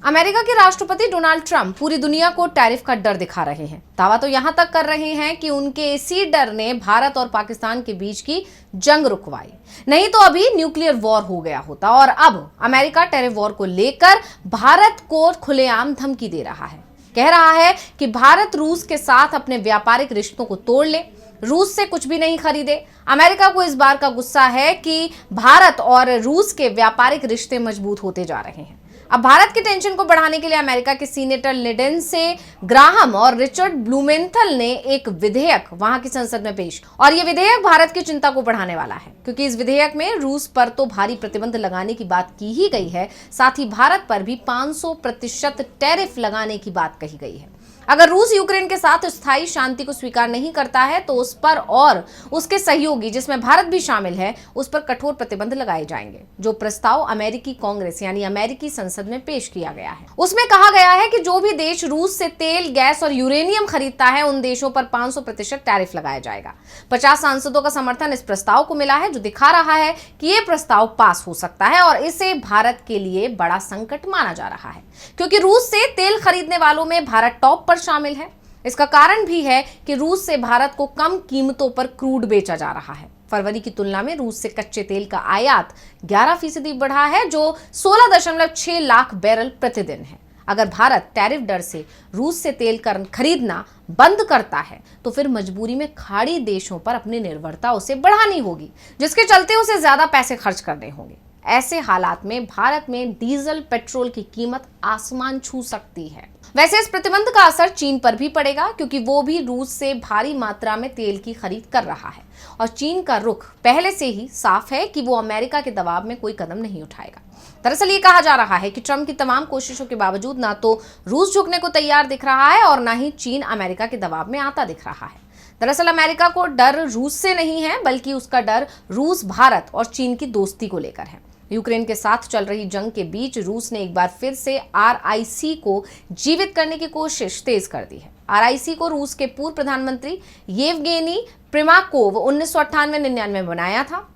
America के राष्ट्रपति Donald Trump पूरी दुनिया को टैरिफ का डर दिखा रहे हैं। दावा तो यहां तक कर रहे हैं कि उनके इसी डर ने भारत और पाकिस्तान के बीच की जंग रुकवाई, नहीं तो अभी न्यूक्लियर वॉर हो गया होता। और अब अमेरिका टैरिफ वॉर को लेकर भारत को खुलेआम धमकी दे रहा है। कह रहा है कि भारत रूस के साथ अपने व्यापारिक रिश्तों को तोड़ ले, रूस से कुछ भी नहीं खरीदे। अमेरिका को इस बार का गुस्सा है कि भारत और रूस के व्यापारिक रिश्ते मजबूत होते जा रहे हैं। अब भारत की टेंशन को बढ़ाने के लिए अमेरिका के सीनेटर लिंडसे ग्राहम और रिचर्ड ब्लूमेंथल ने एक विधेयक वहां की संसद में पेश, और यह विधेयक भारत की चिंता को बढ़ाने वाला है, क्योंकि इस विधेयक में रूस पर तो भारी प्रतिबंध लगाने की बात की ही गई है, साथ ही भारत पर भी 500% टैरिफ लगाने की बात कही गई है। अगर रूस यूक्रेन के साथ स्थायी शांति को स्वीकार नहीं करता है तो उस पर और उसके सहयोगी, जिसमें भारत भी शामिल है, उस पर कठोर प्रतिबंध लगाए जाएंगे। जो प्रस्ताव अमेरिकी कांग्रेस यानी अमेरिकी संसद में पेश किया गया है, उसमें कहा गया है कि जो भी देश रूस से तेल, गैस और यूरेनियम खरीदता है, उन देशों पर 500% टैरिफ लगाया जाएगा। 50 सांसदों का समर्थन इस प्रस्ताव को मिला है, जो दिखा रहा है कि यह प्रस्ताव पास हो सकता है, और इसे भारत के लिए बड़ा संकट माना जा रहा है, क्योंकि रूस से तेल खरीदने वालों में भारत टॉप पर शामिल है। इसका कारण भी है कि रूस से भारत को कम कीमतों पर क्रूड बेचा जा रहा है। फरवरी की तुलना में रूस से कच्चे तेल का आयात 11% बढ़ा है, जो 16.6 लाख बैरल प्रतिदिन है। अगर भारत टैरिफ डर से रूस से तेल खरीदना बंद करता है तो फिर मजबूरी में खाड़ी देशों पर अपनी निर्भरता उसे बढ़ानी होगी, जिसके चलते उसे ज्यादा पैसे खर्च करने होंगे। ऐसे हालात में भारत में डीजल, पेट्रोल की कीमत आसमान छू सकती है। वैसे इस प्रतिबंध का असर चीन पर भी पड़ेगा, क्योंकि वो भी रूस से भारी मात्रा में तेल की खरीद कर रहा है, और चीन का रुख पहले से ही साफ है कि वो अमेरिका के दबाव में कोई कदम नहीं उठाएगा। दरअसल ये कहा जा रहा है कि ट्रंप की तमाम कोशिशों के बावजूद ना तो रूस झुकने को तैयार दिख रहा है और ना ही चीन अमेरिका के दबाव में आता दिख रहा है। दरअसल अमेरिका को डर रूस से नहीं है, बल्कि उसका डर रूस, भारत और चीन की दोस्ती को लेकर है। यूक्रेन के साथ चल रही जंग के बीच रूस ने एक बार फिर से आरआईसी को जीवित करने की कोशिश तेज कर दी है। आरआईसी को रूस के पूर्व प्रधानमंत्री येवगेनी प्रिमाकोव 1998-99 में बनाया था,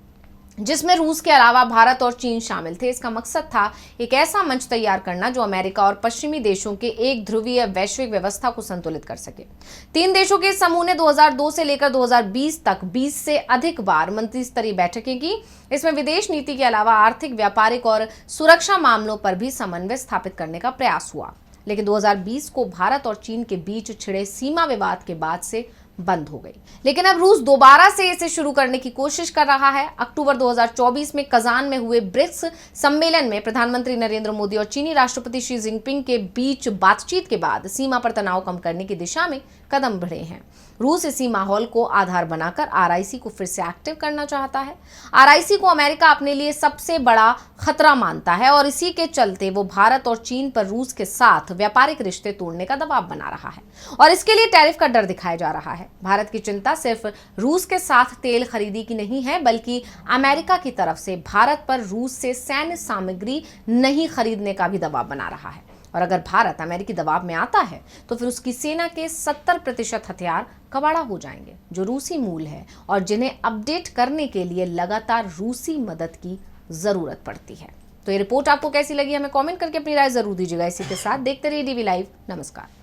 जिसमें रूस के अलावा भारत और चीन शामिल थे। इसका मकसद था एक ऐसा मंच तैयार करना जो अमेरिका और पश्चिमी देशों के एक ध्रुवीय वैश्विक व्यवस्था को संतुलित कर सके। 3 देशों के इस समूह ने 2002 से लेकर 2020 तक 20 से अधिक बार मंत्री स्तरीय बैठकें की। इसमें विदेश नीति के अलावा आर्थिक, व्यापारिक और सुरक्षा मामलों पर भी समन्वय स्थापित करने का प्रयास हुआ, लेकिन 2020 को भारत और चीन के बीच छिड़े सीमा विवाद के बाद से बंद हो गई। लेकिन अब रूस दोबारा से इसे शुरू करने की कोशिश कर रहा है। अक्टूबर 2024 में कजान में हुए ब्रिक्स सम्मेलन में प्रधानमंत्री नरेंद्र मोदी और चीनी राष्ट्रपति शी जिनपिंग के बीच बातचीत के बाद सीमा पर तनाव कम करने की दिशा में कदम बढ़े हैं। रूस इसी माहौल को आधार बनाकर आरआईसी को फिर से एक्टिव करना चाहता है। आरआईसी को अमेरिका अपने लिए सबसे बड़ा खतरा मानता है, और इसी के चलते वो भारत और चीन पर रूस के साथ व्यापारिक रिश्ते तोड़ने का दबाव बना रहा है, और इसके लिए टैरिफ का डर दिखाया जा रहा है। भारत की चिंता सिर्फ रूस के साथ तेल खरीदी की नहीं है, बल्कि अमेरिका की तरफ से भारत पर रूस से सैन्य सामग्री नहीं खरीदने का भी दबाव बना रहा है। और अगर भारत अमेरिकी दबाव में आता है तो फिर उसकी सेना के 70% हथियार कबाड़ा हो जाएंगे, जो रूसी मूल है और जिन्हें अपडेट करने के लिए लगातार रूसी मदद की जरूरत पड़ती है। तो ये रिपोर्ट आपको कैसी लगी, हमें कमेंट करके अपनी राय जरूर दीजिएगा। इसी के साथ देखते रहिए डीवी लाइव। नमस्कार।